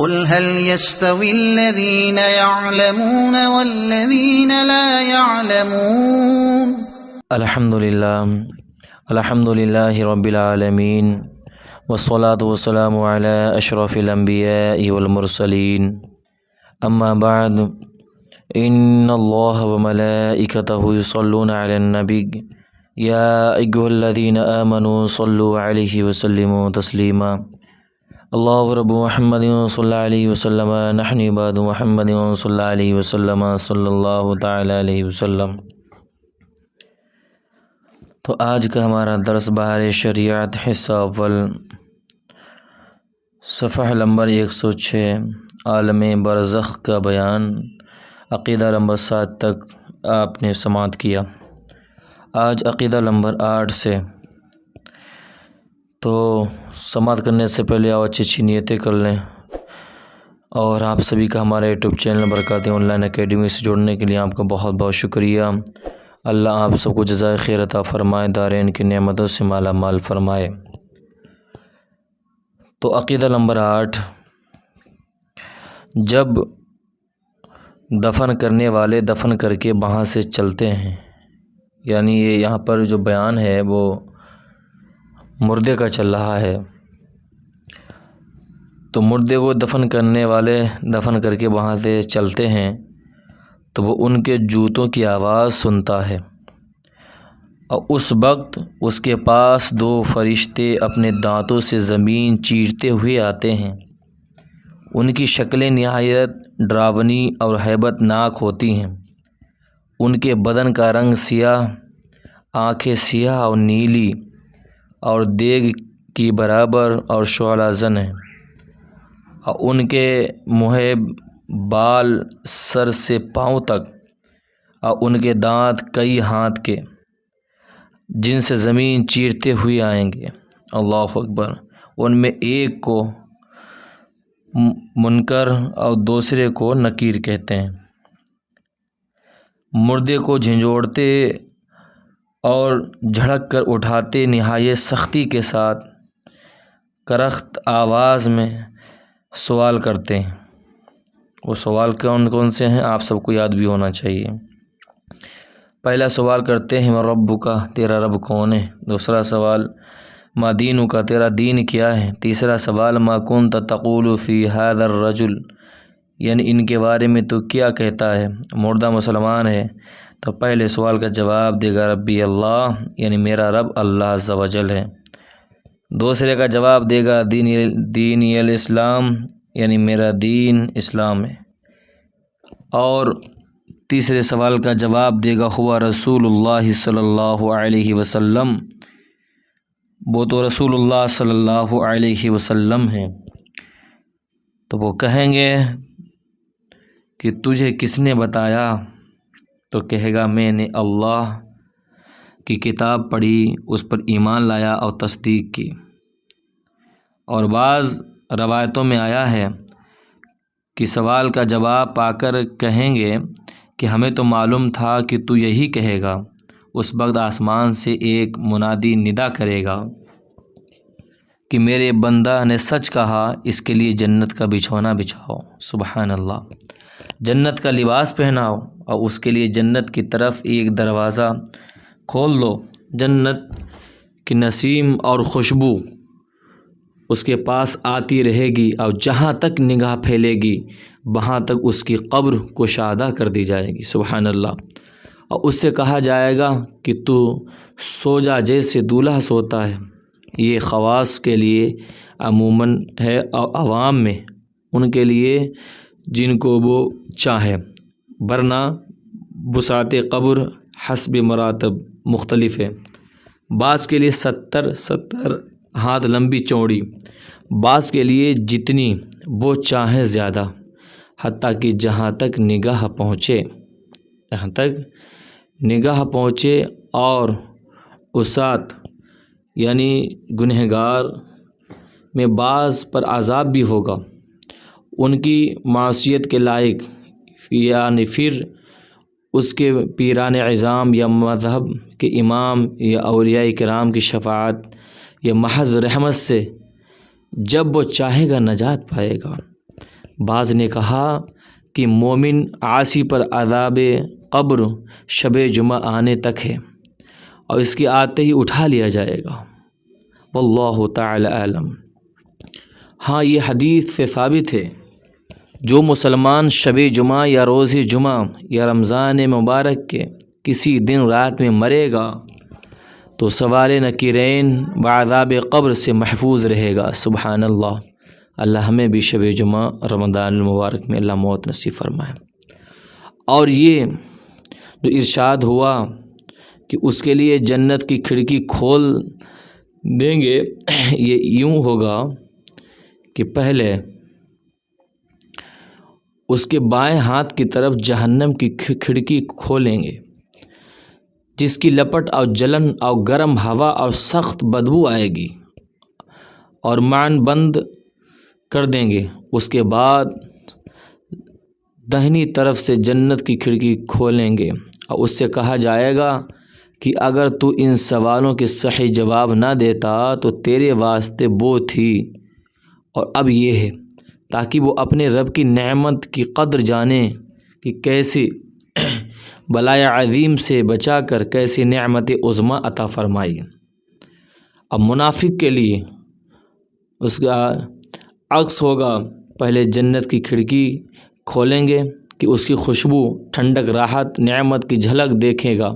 قل هل يستوي الذين يعلمون والذين لا يعلمون الحمد لله رب العالمين والصلاة والسلام على أشرف الأنبياء والمرسلين أما بعد إن الله وملائكته يصلون على النبي يا أيها الذين آمنوا صلوا عليه وسلموا تسليما الله رب محمد صلى الله عليه وسلم نحن عباد محمد صلى الله عليه وسلم صلى الله تعالی علیہ وسلم۔ تو آج کا ہمارا درس بہار شریعت حصہ اول صفحہ نمبر 106 عالم برزخ کا بیان، عقیدہ نمبر 7 تک آپ نے سماعت کیا۔ آج عقیدہ نمبر 8 سے، تو سماعت کرنے سے پہلے آپ اچھی نیتیں کر لیں، اور آپ سبھی کا ہمارے یوٹیوب چینل برکات آن لائن اکیڈمی سے جڑنے کے لیے آپ کا بہت بہت شکریہ۔ اللہ آپ سب کو جزائے خیر عطا فرمائے، دارین کی نعمتوں سے مالا مال فرمائے۔ تو عقیدہ نمبر 8، جب دفن کرنے والے دفن کر کے وہاں سے چلتے ہیں، یعنی یہ یہاں پر جو بیان ہے وہ مردے کا چل رہا ہے، تو مردے کو دفن کرنے والے دفن کر کے وہاں سے چلتے ہیں تو وہ ان کے جوتوں کی آواز سنتا ہے، اور اس وقت اس کے پاس 2 فرشتے اپنے دانتوں سے زمین چیرتے ہوئے آتے ہیں۔ ان کی شکلیں نہایت ڈراؤنی اور ہیبت ناک ہوتی ہیں۔ ان کے بدن کا رنگ سیاہ، آنکھیں سیاہ اور نیلی اور دیگ کی برابر اور شعلہ زن ہیں، اور ان کے منہ بال سر سے پاؤں تک، اور ان کے دانت کئی ہاتھ کے جن سے زمین چیرتے ہوئے آئیں گے۔ اللہ اکبر۔ ان میں ایک کو منکر اور دوسرے کو نکیر کہتے ہیں۔ مردے کو جھنجھوڑتے اور جھڑک کر اٹھاتے نہایت سختی کے ساتھ کرخت آواز میں سوال کرتے ہیں۔ وہ سوال کون کون سے ہیں آپ سب کو یاد بھی ہونا چاہیے۔ پہلا سوال کرتے ہیں من ربک، تیرا رب کون ہے؟ دوسرا سوال ما دینک، تیرا دین کیا ہے؟ تیسرا سوال ما کنت تقول فی ھذا الرجل، یعنی ان کے بارے میں تو کیا کہتا ہے؟ مردہ مسلمان ہے تو پہلے سوال کا جواب دے گا ربی اللہ، یعنی میرا رب اللہ عز و جل ہے۔ دوسرے کا جواب دے گا دینی الاسلام، یعنی میرا دین اسلام ہے۔ اور تیسرے سوال کا جواب دے گا ہوا رسول اللہ صلی اللہ علیہ وسلم، وہ تو رسول اللہ صلی اللہ علیہ وسلم ہیں۔ تو وہ کہیں گے کہ تجھے کس نے بتایا؟ تو کہے گا میں نے اللہ کی کتاب پڑھی، اس پر ایمان لایا اور تصدیق کی۔ اور بعض روایتوں میں آیا ہے کہ سوال کا جواب پا کر کہیں گے کہ ہمیں تو معلوم تھا کہ تو یہی کہے گا۔ اس وقت آسمان سے ایک منادی ندا کرے گا کہ میرے بندہ نے سچ کہا، اس کے لیے جنت کا بچھونا بچھاؤ۔ سبحان اللہ۔ جنت کا لباس پہناؤ اور اس کے لیے جنت کی طرف ایک دروازہ کھول دو۔ جنت کی نسیم اور خوشبو اس کے پاس آتی رہے گی، اور جہاں تک نگاہ پھیلے گی وہاں تک اس کی قبر کشادہ کر دی جائے گی۔ سبحان اللہ۔ اور اس سے کہا جائے گا کہ تو سو جا جیسے دولہا سوتا ہے۔ یہ خواص کے لیے عموماً ہے، اور عوام میں ان کے لیے جن کو وہ چاہے، ورنہ وسعت قبر حسب مراتب مختلف ہے۔ بعض کے لیے 70 ہاتھ لمبی چوڑی، بعض کے لیے جتنی وہ چاہیں زیادہ، حتیٰ کہ جہاں تک نگاہ پہنچے، اور اسات یعنی گنہگار میں بعض پر عذاب بھی ہوگا، ان کی معصیت کے لائق، یعنی پھر اس کے پیران عظام یا مذہب کے امام یا اولیاء کرام کی شفاعت یا محض رحمت سے جب وہ چاہے گا نجات پائے گا۔ بعض نے کہا کہ مومن عاصی پر عذاب قبر شب جمعہ آنے تک ہے اور اس کے آتے ہی اٹھا لیا جائے گا۔ واللہ تعالی اعلم۔ ہاں، یہ حدیث سے ثابت ہے جو مسلمان شب جمعہ یا روز جمعہ یا رمضان مبارک کے کسی دن رات میں مرے گا تو سوال نکیرین وعذاب قبر سے محفوظ رہے گا۔ سبحان اللہ۔ اللہ ہمیں بھی شب جمعہ رمضان المبارک میں اللہ موت نصیب فرمائے۔ اور یہ جو ارشاد ہوا کہ اس کے لیے جنت کی کھڑکی کھول دیں گے، یہ یوں ہوگا کہ پہلے اس کے بائیں ہاتھ کی طرف جہنم کی کھڑکی کھولیں گے جس کی لپٹ اور جلن اور گرم ہوا اور سخت بدبو آئے گی، اور معنی بند کر دیں گے۔ اس کے بعد دہنی طرف سے جنت کی کھڑکی کھولیں گے اور اس سے کہا جائے گا کہ اگر تو ان سوالوں کے صحیح جواب نہ دیتا تو تیرے واسطے وہ تھی اور اب یہ ہے، تاکہ وہ اپنے رب کی نعمت کی قدر جانے کہ کیسے بلائے عظیم سے بچا کر کیسی نعمت عظمیٰ عطا فرمائی۔ اب منافق کے لیے اس کا عکس ہوگا، پہلے جنت کی کھڑکی کھولیں گے کہ اس کی خوشبو، ٹھنڈک، راحت، نعمت کی جھلک دیکھے گا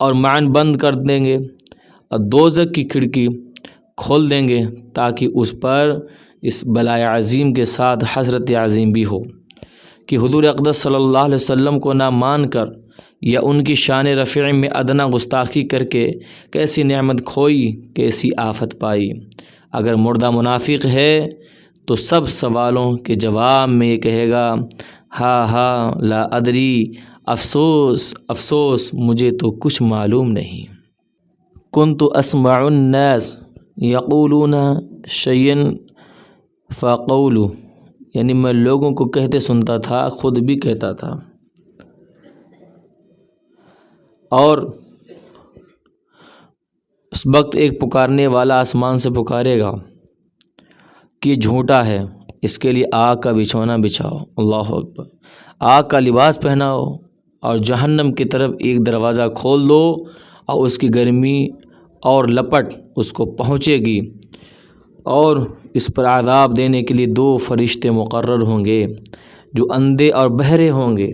اور معنی بند کر دیں گے، اور دوزخ کی کھڑکی کھول دیں گے تاکہ اس پر اس بلائے عظیم کے ساتھ حسرت عظیم بھی ہو کہ حضور اقدس صلی اللہ علیہ وسلم کو نہ مان کر یا ان کی شان رفیع میں ادنا گستاخی کر کے کیسی نعمت کھوئی، کیسی آفت پائی۔ اگر مردہ منافق ہے تو سب سوالوں کے جواب میں یہ کہے گا، ہاں لا ادری، افسوس افسوس، مجھے تو کچھ معلوم نہیں۔ کنت اسمع الناس یقولون شیئا فقولوا، یعنی میں لوگوں کو کہتے سنتا تھا، خود بھی کہتا تھا۔ اور اس وقت ایک پکارنے والا آسمان سے پکارے گا کہ جھوٹا ہے، اس کے لیے آگ کا بچھونا بچھاؤ، اللہ اکبر، آگ کا لباس پہناؤ اور جہنم کی طرف ایک دروازہ کھول دو اور اس کی گرمی اور لپٹ اس کو پہنچے گی، اور اس پر عذاب دینے کے لیے 2 فرشتے مقرر ہوں گے جو اندھے اور بہرے ہوں گے،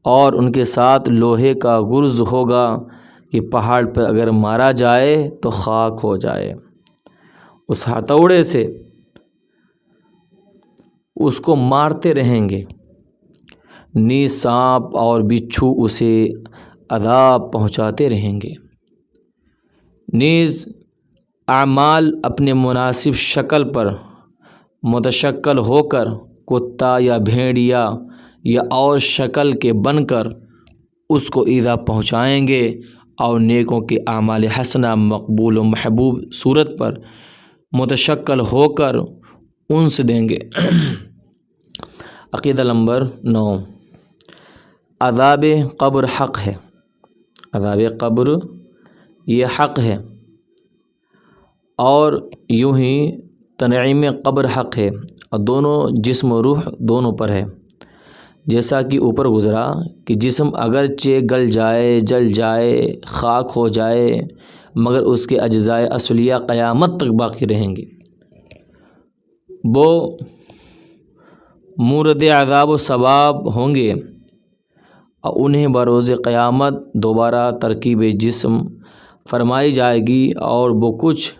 اور ان کے ساتھ لوہے کا گرز ہوگا کہ پہاڑ پر اگر مارا جائے تو خاک ہو جائے۔ اس ہتھوڑے سے اس کو مارتے رہیں گے، نیز سانپ اور بچھو اسے عذاب پہنچاتے رہیں گے۔ نیز اعمال اپنے مناسب شکل پر متشکل ہو کر کتا یا بھیڑیا یا اور شکل کے بن کر اس کو ایذا پہنچائیں گے، اور نیکوں کے اعمال حسنہ مقبول و محبوب صورت پر متشکل ہو کر انس دیں گے۔ عقیدہ نمبر 9، عذاب قبر حق ہے۔ عذاب قبر یہ حق ہے، اور یوں ہی تنعیم قبر حق ہے، اور دونوں جسم و روح دونوں پر ہے۔ جیسا کہ اوپر گزرا کہ جسم اگرچہ گل جائے، جل جائے، خاک ہو جائے، مگر اس کے اجزائے اصلیہ قیامت تک باقی رہیں گے۔ وہ مورد عذاب و ثواب ہوں گے، اور انہیں بروز قیامت دوبارہ ترکیب جسم فرمائی جائے گی، اور وہ کچھ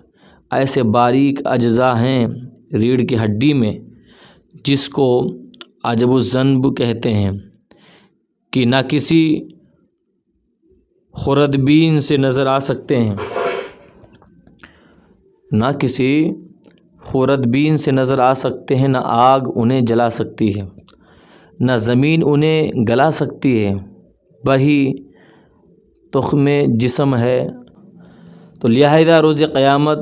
ایسے باریک اجزاء ہیں ریڑھ کی ہڈی میں جس کو عجب الذنب کہتے ہیں کہ نہ کسی خوردبین سے نظر آ سکتے ہیں، نہ کسی خوردبین سے نظر آ سکتے ہیں، نہ آگ انہیں جلا سکتی ہے، نہ زمین انہیں گلا سکتی ہے، وہی تخم جسم ہے۔ تو لہذا روز قیامت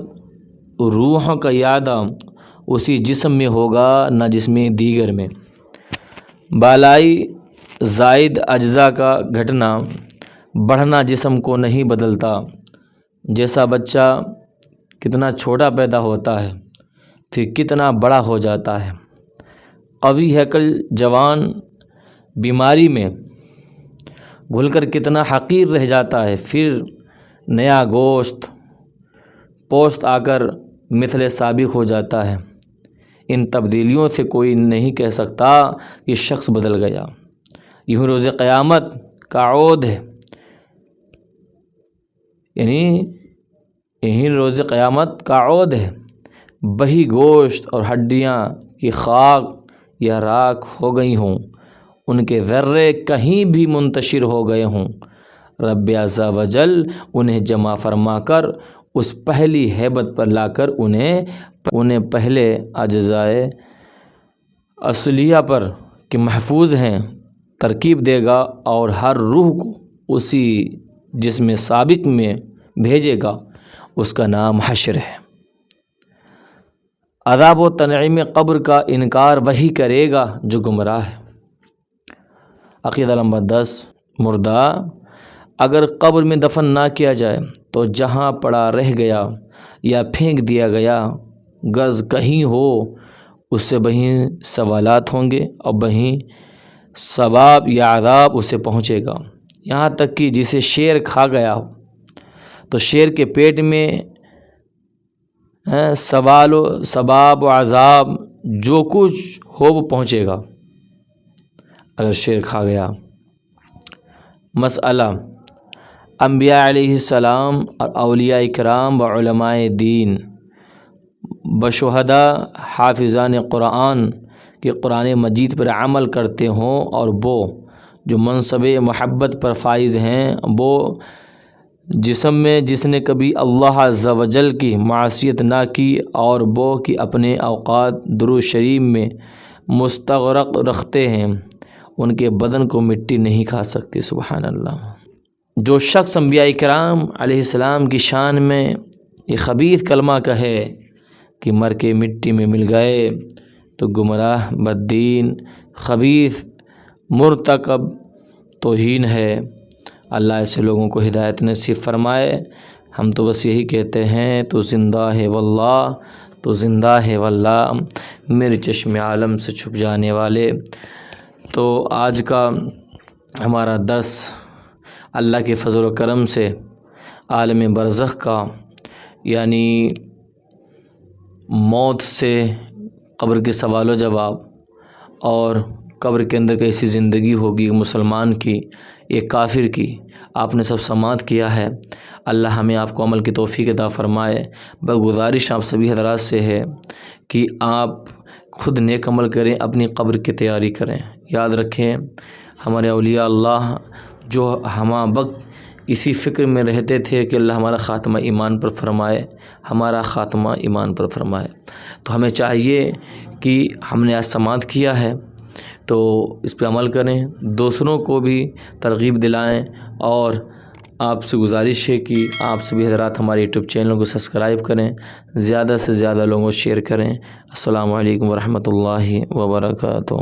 روحوں کا یادہ اسی جسم میں ہوگا، نہ جسم دیگر میں۔ بالائی زائد اجزاء کا گھٹنا بڑھنا جسم کو نہیں بدلتا۔ جیسا بچہ کتنا چھوٹا پیدا ہوتا ہے پھر کتنا بڑا ہو جاتا ہے، قوی ہیکل جوان بیماری میں گھل کر کتنا حقیر رہ جاتا ہے، پھر نیا گوشت پوست آ کر مثل سابق ہو جاتا ہے۔ ان تبدیلیوں سے کوئی نہیں کہہ سکتا کہ شخص بدل گیا۔ یوں روز قیامت کا عود ہے، یعنی یہی روز قیامت کا عود ہے، وہی گوشت اور ہڈیاں کی خاک یا راکھ ہو گئی ہوں، ان کے ذرے کہیں بھی منتشر ہو گئے ہوں، رب عز و جل انہیں جمع فرما کر اس پہلی ہیبت پر لا کر انہیں پہلے اجزائے اصلیہ پر کہ محفوظ ہیں ترکیب دے گا، اور ہر روح کو اسی جسم سابق میں بھیجے گا، اس کا نام حشر ہے۔ عذاب و تنعیم قبر کا انکار وہی کرے گا جو گمراہ ہے۔ عقیدہ نمبر 10، مردہ اگر قبر میں دفن نہ کیا جائے تو جہاں پڑا رہ گیا یا پھینک دیا گیا غرض کہیں ہو، اس سے وہیں سوالات ہوں گے اور وہیں ثواب یا عذاب اسے پہنچے گا، یہاں تک کہ جسے شیر کھا گیا ہو تو شیر کے پیٹ میں ثواب و عذاب جو کچھ ہو وہ پہنچے گا اگر شیر کھا گیا۔ مسئلہ، انبیاء علیہ السلام اور اولیاء کرام و علماء دین بشہداء حافظان قرآن کہ قرآن مجید پر عمل کرتے ہوں، اور وہ جو منصب محبت پر فائز ہیں، وہ جسم میں جس نے کبھی اللہ عز و جل کی معصیت نہ کی، اور وہ کہ اپنے اوقات درود شریف میں مستغرق رکھتے ہیں، ان کے بدن کو مٹی نہیں کھا سکتی۔ سبحان اللہ۔ جو شخص انبیاء کرام علیہ السلام کی شان میں یہ خبیث کلمہ کہے کہ مر کے مٹی میں مل گئے، تو گمراہ، بددین، خبیث، مرتکب توہین ہے۔ اللہ ایسے لوگوں کو ہدایت نصیب فرمائے۔ ہم تو بس یہی کہتے ہیں، تو زندہ ہے واللہ، تو زندہ ہے واللہ، میرے چشم عالم سے چھپ جانے والے۔ تو آج کا ہمارا درس اللہ کے فضل و کرم سے عالم برزخ کا، یعنی موت سے قبر کے سوال و جواب، اور قبر کے اندر کیسی زندگی ہوگی مسلمان کی، ایک کافر کی، آپ نے سب سماعت کیا ہے۔ اللہ ہمیں آپ کو عمل کی توفیق عطا فرمائے۔ گزارش آپ سبھی حضرات سے ہے کہ آپ خود نیک عمل کریں، اپنی قبر کی تیاری کریں۔ یاد رکھیں، ہمارے اولیاء اللہ جو ہمہ وقت اسی فکر میں رہتے تھے کہ اللہ ہمارا خاتمہ ایمان پر فرمائے، ہمارا خاتمہ ایمان پر فرمائے، تو ہمیں چاہیے کہ ہم نے آج سماعت کیا ہے تو اس پہ عمل کریں، دوسروں کو بھی ترغیب دلائیں، اور آپ سے گزارش ہے کہ آپ سبھی حضرات ہمارے یوٹیوب چینل کو سبسکرائب کریں، زیادہ سے زیادہ لوگوں کو شیئر کریں۔ السلام علیکم ورحمۃ اللہ وبرکاتہ۔